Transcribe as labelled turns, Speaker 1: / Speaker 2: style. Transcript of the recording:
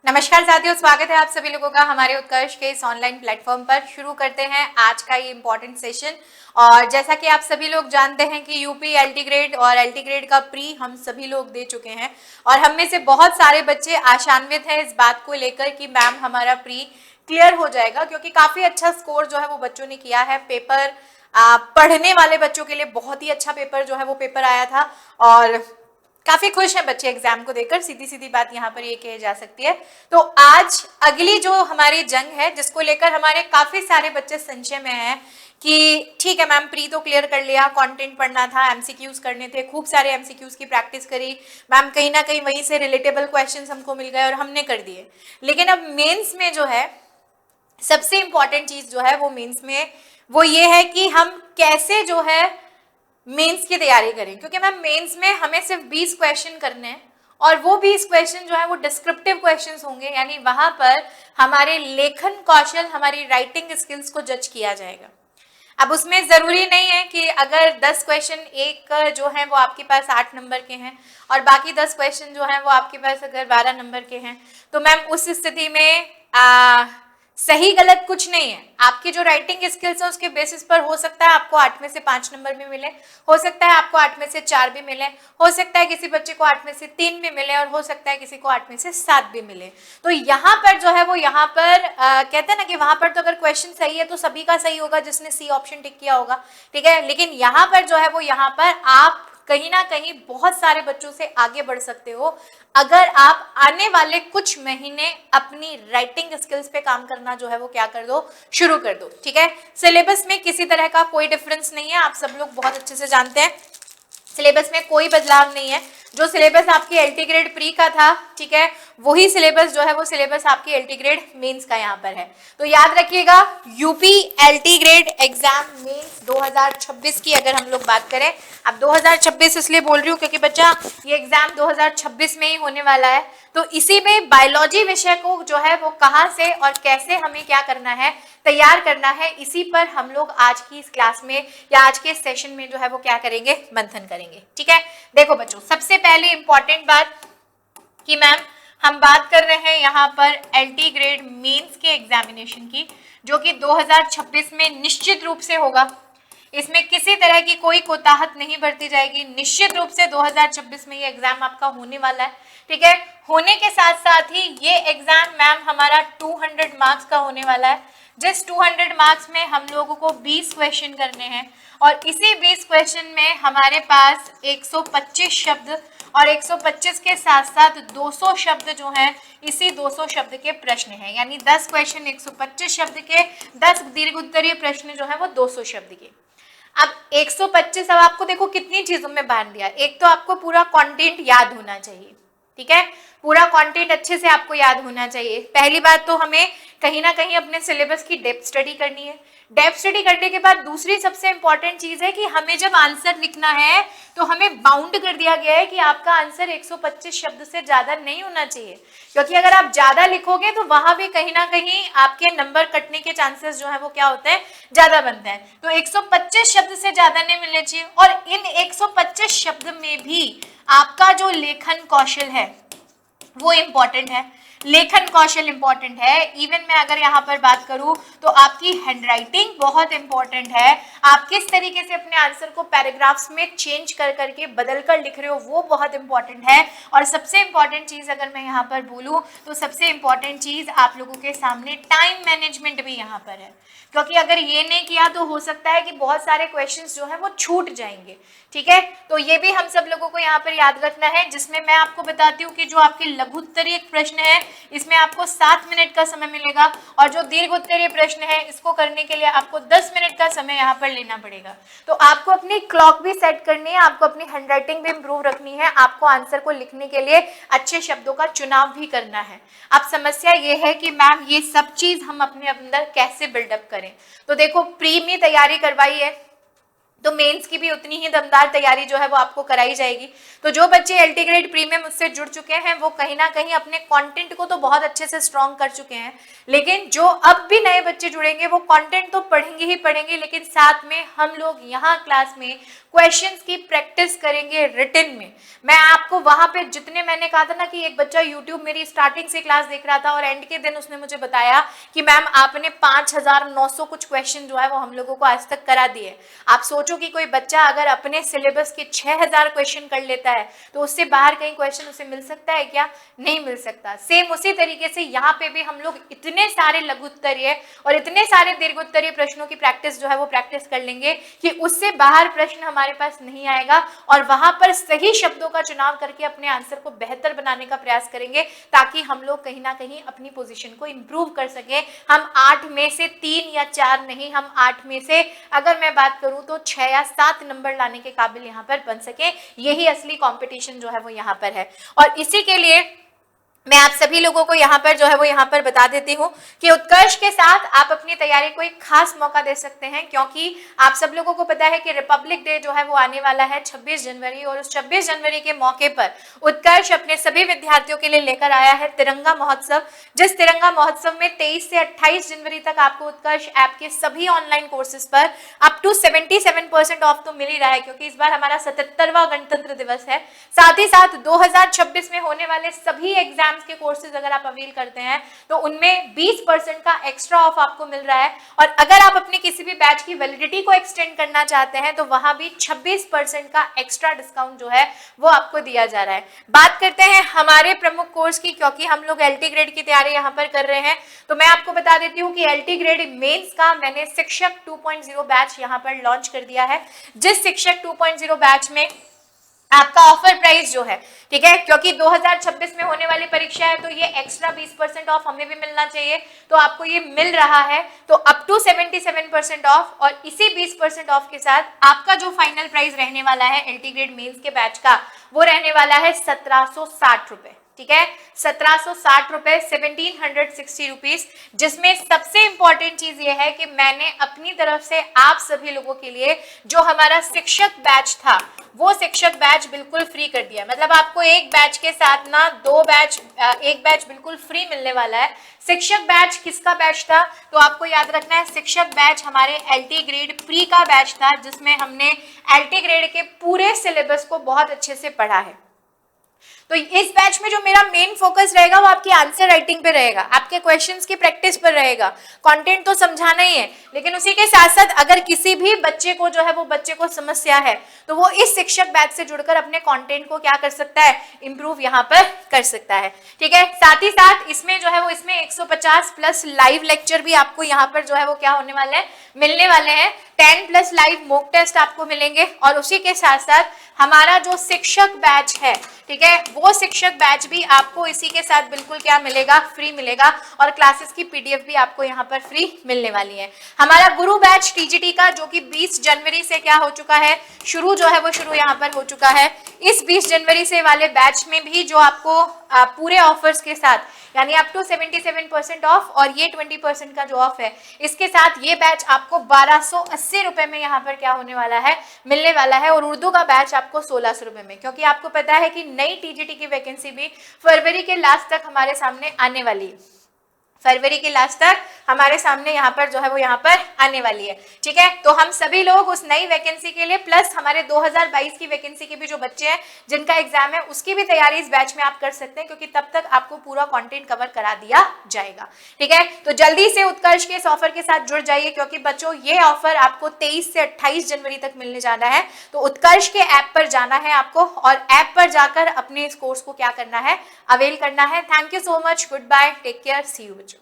Speaker 1: नमस्कार साथियों, स्वागत है आप सभी लोगों का हमारे उत्कर्ष के इस ऑनलाइन प्लेटफॉर्म पर। शुरू करते हैं आज का ये इम्पोर्टेंट सेशन। और जैसा कि आप सभी लोग जानते हैं कि यूपी एलटी ग्रेड और एलटी ग्रेड का प्री हम सभी लोग दे चुके हैं और हम में से बहुत सारे बच्चे आशान्वित हैं इस बात को लेकर कि मैम हमारा प्री क्लियर हो जाएगा, क्योंकि काफी अच्छा स्कोर जो है वो बच्चों ने किया है। पेपर पढ़ने वाले बच्चों के लिए बहुत ही अच्छा पेपर जो है वो पेपर आया था और काफी खुश हैं बच्चे एग्जाम को देकर। सीधी सीधी बात यहाँ पर ये कही जा सकती है। तो आज अगली जो हमारी जंग है जिसको लेकर हमारे काफी सारे बच्चे संशय में हैं कि ठीक है मैम प्री तो क्लियर कर लिया, कंटेंट पढ़ना था, एमसीक्यूज करने थे, खूब सारे एमसीक्यूज की प्रैक्टिस करी मैम, कहीं ना कहीं वहीं से रिलेटेबल क्वेश्चंस हमको मिल गए और हमने कर दिए। लेकिन अब मेंस में जो है सबसे इंपॉर्टेंट चीज जो है वो मेंस में वो ये है कि हम कैसे जो है मेंस की तैयारी करें, क्योंकि मैम मेंस में हमें सिर्फ 20 क्वेश्चन करने हैं और वो 20 क्वेश्चन जो है वो डिस्क्रिप्टिव क्वेश्चंस होंगे, यानी वहां पर हमारे लेखन कौशल, हमारी राइटिंग स्किल्स को जज किया जाएगा। अब उसमें जरूरी नहीं है कि अगर 10 क्वेश्चन एक जो है वो आपके पास 8 नंबर के हैं और बाकी 10 क्वेश्चन जो है वो आपके पास अगर 12 नंबर के हैं, तो मैम उस स्थिति में सही गलत कुछ नहीं है। आपकी जो राइटिंग स्किल्स है उसके बेसिस पर हो सकता है आपको 8 में से 5 नंबर भी मिले, हो सकता है आपको 8 में से 4 भी मिले, हो सकता है किसी बच्चे को 8 में से 3 भी मिले और हो सकता है किसी को 8 में से 7 भी मिले। तो यहाँ पर जो है वो यहाँ पर कहते हैं ना कि वहां पर तो अगर क्वेश्चन सही है तो सभी का सही होगा जिसने सी ऑप्शन टिक किया होगा, ठीक है। लेकिन यहाँ पर जो है वो यहाँ पर आप कहीं ना कहीं बहुत सारे बच्चों से आगे बढ़ सकते हो अगर आप आने वाले कुछ महीने अपनी राइटिंग स्किल्स पे काम करना जो है वो क्या कर दो, शुरू कर दो, ठीक है। सिलेबस में किसी तरह का कोई डिफरेंस नहीं है, आप सब लोग बहुत अच्छे से जानते हैं सिलेबस में कोई बदलाव नहीं है। जो सिलेबस आपकी एलटी ग्रेड प्री का था, ठीक है, वही सिलेबस जो है वो सिलेबस आपकी एलटी ग्रेड मेंस का यहाँ पर है। तो याद रखिएगा UP LT grade exam mains 2026 की अगर हम लोग बात करें, अब 2026 इसलिए बोल रही हूँ क्योंकि बच्चा ये एग्जाम 2026 में ही होने वाला है। तो इसी में बायोलॉजी विषय को जो है वो कहाँ से और कैसे हमें क्या करना है, तैयार करना है, इसी पर हम लोग आज की इस क्लास में या आज के सेशन में जो है वो क्या करेंगे, मंथन करेंगे, ठीक है। देखो बच्चों, सबसे पहले इंपॉर्टेंट बात कि मैम हम बात कर रहे हैं यहाँ पर एलटी ग्रेड मेंस के एग्जामिनेशन की, जो कि 2026 में निश्चित रूप से होगा। इसमें किसी तरह की कोई कोताहत नहीं बरती जाएगी। निश्चित रूप से 2026 में ये एग्जाम आपका होने वाला है, ठीक है। होने के साथ साथ ही ये एग्जाम मैम हमारा 200 मार्क्स का होने वाला है, जिस 200 मार्क्स में हम लोगों को 20 क्वेश्चन करने हैं और इसी 20 क्वेश्चन में हमारे पास 125 शब्द और 125 के साथ साथ 200 शब्द जो हैं, इसी 200 शब्द के प्रश्न हैं, यानी 10 क्वेश्चन 125 शब्द के, 10 दीर्घ उत्तरीय प्रश्न जो है वो 200 शब्द के। अब 125, अब आपको देखो कितनी चीजों में बांध दिया। एक तो आपको पूरा कंटेंट याद होना चाहिए, ठीक है, पूरा कंटेंट अच्छे से आपको याद होना चाहिए। पहली बात तो हमें कहीं ना कहीं अपने सिलेबस की डेप्थ स्टडी करनी है। डेप्थ स्टडी करने के बाद दूसरी सबसे इंपॉर्टेंट चीज है कि हमें जब आंसर लिखना है तो हमें बाउंड कर दिया गया है कि आपका आंसर 125 शब्द से ज्यादा नहीं होना चाहिए, क्योंकि अगर आप ज्यादा लिखोगे तो वहां भी कहीं ना कहीं आपके नंबर कटने के चांसेस जो है वो क्या होते हैं, ज्यादा बनते हैं। तो 125 शब्द से ज्यादा नहीं मिलने चाहिए और इन 125 शब्द में भी आपका जो लेखन कौशल है वो इम्पोर्टेंट है, लेखन कौशल इंपॉर्टेंट है। इवन मैं अगर यहाँ पर बात करूँ तो आपकी हैंडराइटिंग बहुत इंपॉर्टेंट है। आप किस तरीके से अपने आंसर को पैराग्राफ्स में चेंज कर करके बदल कर लिख रहे हो वो बहुत इंपॉर्टेंट है। और सबसे इंपॉर्टेंट चीज अगर मैं यहाँ पर बोलूँ तो सबसे इंपॉर्टेंट चीज आप लोगों के सामने टाइम मैनेजमेंट भी यहाँ पर है, क्योंकि अगर ये नहीं किया तो हो सकता है कि बहुत सारे क्वेश्चंस जो है वो छूट जाएंगे, ठीक है। तो ये भी हम सब लोगों को यहाँ पर याद रखना है, जिसमें मैं आपको बताती हूँ कि जो आपके लघु उत्तरीय प्रश्न है इसमें आपको 7 मिनट का समय मिलेगा और जो दीर्घ उत्तरीय प्रश्न है इसको करने के लिए आपको 10 मिनट का समय यहाँ पर लेना पड़ेगा। तो आपको अपनी क्लॉक भी सेट करनी है, आपको अपनी हैंडराइटिंग भी इंप्रूव रखनी है, आपको आंसर को लिखने के लिए अच्छे शब्दों का चुनाव भी करना है। अब समस्या ये है कि मैम ये सब चीज हम अपने अंदर कैसे बिल्डअप करें। तो देखो प्री में तैयारी करवाई है तो मेंस की भी उतनी ही दमदार तैयारी जो है वो आपको कराई जाएगी। तो जो बच्चे एलटी ग्रेड प्री में मुझसे जुड़ चुके हैं वो कहीं ना कहीं अपने कंटेंट को तो बहुत अच्छे से स्ट्रॉन्ग कर चुके हैं, लेकिन जो अब भी नए बच्चे जुड़ेंगे वो कंटेंट तो पढ़ेंगे ही पढ़ेंगे, लेकिन साथ में हम लोग यहाँ क्लास में क्वेश्चंस की प्रैक्टिस करेंगे रिटन में। मैं आपको वहां पे जितने मैंने कहा था ना कि एक बच्चा यूट्यूब मेरी स्टार्टिंग से क्लास देख रहा था और एंड के दिन उसने मुझे बताया कि मैम आपने 5900 कुछ क्वेश्चन जो है वो हम लोगों को आज तक करा दिए। आप सोचो कि कोई बच्चा अगर अपने सिलेबस के 6000 क्वेश्चन कर लेता है तो उससे बाहर कहीं क्वेश्चन उसे मिल सकता है क्या? नहीं मिल सकता। सेम उसी तरीके से यहाँ पे भी हम लोग इतने सारे लघु उत्तरीय और इतने सारे दीर्घ उत्तरीय प्रश्नों की प्रैक्टिस जो है वो प्रैक्टिस कर लेंगे कि उससे बाहर प्रश्न हमारे पास नहीं आएगा और वहां पर सही शब्दों का चुनाव करके अपने आंसर को बेहतर बनाने का प्रयास करेंगे ताकि हम लोग कहीं ना कहीं अपनी पोजीशन को इंप्रूव कर सके। हम 8 में से 3 या 4 नहीं, हम 8 में से अगर मैं बात करूं तो 6 या 7 नंबर लाने के काबिल यहाँ पर बन सके। यही असली कंपटीशन जो है वो यहाँ पर है और इसी के लिए मैं आप सभी लोगों को यहाँ पर जो है वो यहाँ पर बता देती हूँ कि उत्कर्ष के साथ आप अपनी तैयारी को एक खास मौका दे सकते हैं, क्योंकि आप सब लोगों को पता है कि रिपब्लिक डे जो है वो आने वाला है 26 जनवरी और उस 26 जनवरी के मौके पर उत्कर्ष अपने सभी विद्यार्थियों के लिए लेकर आया है तिरंगा महोत्सव। जिस तिरंगा महोत्सव में 23 से 28 जनवरी तक आपको उत्कर्ष ऐप के सभी ऑनलाइन कोर्सेज पर अप टू 77% ऑफ तो मिल ही रहा है, क्योंकि इस बार हमारा 77वां गणतंत्र दिवस है। साथ ही साथ 2026 में होने वाले सभी एग्जाम के कोर्सेज अगर आप अवेल करते हैं तो उनमें 20% का एक्स्ट्रा ऑफ आपको मिल रहा है और अगर आप अपने किसी भी बैच की वैलिडिटी को एक्सटेंड करना चाहते हैं तो वहां भी 26% का एक्स्ट्रा डिस्काउंट जो है वो आपको दिया जा रहा है। बात करते हैं हमारे प्रमुख कोर्स की, क्योंकि हम लोग एलटी ग्रेड की तैयारी यहां पर कर रहे हैं तो मैं आपको बता देती हूं कि एलटी ग्रेड मेंस का मैंने शिक्षक 2.0 बैच यहां पर लॉन्च कर दिया है। जिस शिक्षक 2.0 बैच में आपका ऑफर प्राइस जो है, ठीक है, क्योंकि 2026 में होने वाली परीक्षा है तो ये एक्स्ट्रा 20% ऑफ हमें भी मिलना चाहिए, तो आपको ये मिल रहा है तो अप टू 77% ऑफ और इसी 20% ऑफ के साथ आपका जो फाइनल प्राइस रहने वाला है एलटी ग्रेड मेंस के बैच का वो रहने वाला है 1760 रुपए। ठीक है, 1760 रुपए, 1760 रुपीज, जिसमें सबसे इंपॉर्टेंट चीज ये है कि मैंने अपनी तरफ से आप सभी लोगों के लिए जो हमारा शिक्षक बैच था वो शिक्षक बैच बिल्कुल फ्री कर दिया। मतलब आपको एक बैच के साथ ना एक बैच बिल्कुल फ्री मिलने वाला है। शिक्षक बैच किसका बैच था? तो आपको याद रखना है शिक्षक बैच हमारे एलटी ग्रेड प्री का बैच था, जिसमें हमने एलटी ग्रेड के पूरे सिलेबस को बहुत अच्छे से पढ़ा है। तो इस बैच में जो मेरा मेन फोकस रहेगा वो आपकी आंसर राइटिंग पे रहेगा, आपके क्वेश्चंस की प्रैक्टिस पर रहेगा। कंटेंट तो समझाना ही है, लेकिन उसी के साथ साथ अगर किसी भी बच्चे को जो है वो बच्चे को समस्या है तो वो इस शिक्षक बैच से जुड़कर अपने कंटेंट को क्या कर सकता है, इंप्रूव यहाँ पर कर सकता है। ठीक है, साथ ही साथ इसमें जो है वो इसमें 150 प्लस लाइव लेक्चर भी आपको यहाँ पर जो है वो क्या होने वाले हैं, मिलने वाले हैं। 10 प्लस लाइव मॉक टेस्ट आपको मिलेंगे और उसी के साथ साथ हमारा जो शिक्षक बैच है, ठीक है, वो शिक्षक बैच भी आपको इसी के साथ बिल्कुल क्या मिलेगा, फ्री मिलेगा और क्लासेस की पीडीएफ भी आपको यहाँ पर फ्री मिलने वाली है। हमारा गुरु बैच टीजीटी का जो कि 20 जनवरी से क्या हो चुका है, शुरू जो है वो शुरू यहाँ पर हो चुका है। इस 20 जनवरी से वाले बैच में भी जो आपको पूरे ऑफर्स के साथ यानी अप टू 77% ऑफ और ये 20% का जो ऑफ है, इसके साथ ये बैच आपको 1280 रुपए में यहाँ पर क्या होने वाला है, मिलने वाला है। और उर्दू का बैच आपको 1600 रुपए में, क्योंकि आपको पता है कि नई टीजीटी की वैकेंसी भी फरवरी के लास्ट तक हमारे सामने आने वाली है। फरवरी के लास्ट तक हमारे सामने यहाँ पर जो है वो यहाँ पर आने वाली है। ठीक है, तो हम सभी लोग उस नई वैकेंसी के लिए प्लस हमारे 2022 की वैकेंसी के भी जो बच्चे हैं जिनका एग्जाम है उसकी भी तैयारी इस बैच में आप कर सकते हैं, क्योंकि तब तक आपको पूरा कंटेंट कवर करा दिया जाएगा। ठीक है, तो जल्दी से उत्कर्ष के इस ऑफर के साथ जुड़ जाइए, क्योंकि बच्चों ये ऑफर आपको 23 से 28 जनवरी तक मिलने जाना है। तो उत्कर्ष के ऐप पर जाना है आपको और ऐप पर जाकर अपने इस कोर्स को क्या करना है, अवेल करना है। Thank you so much, goodbye, take care, see you बच्चों।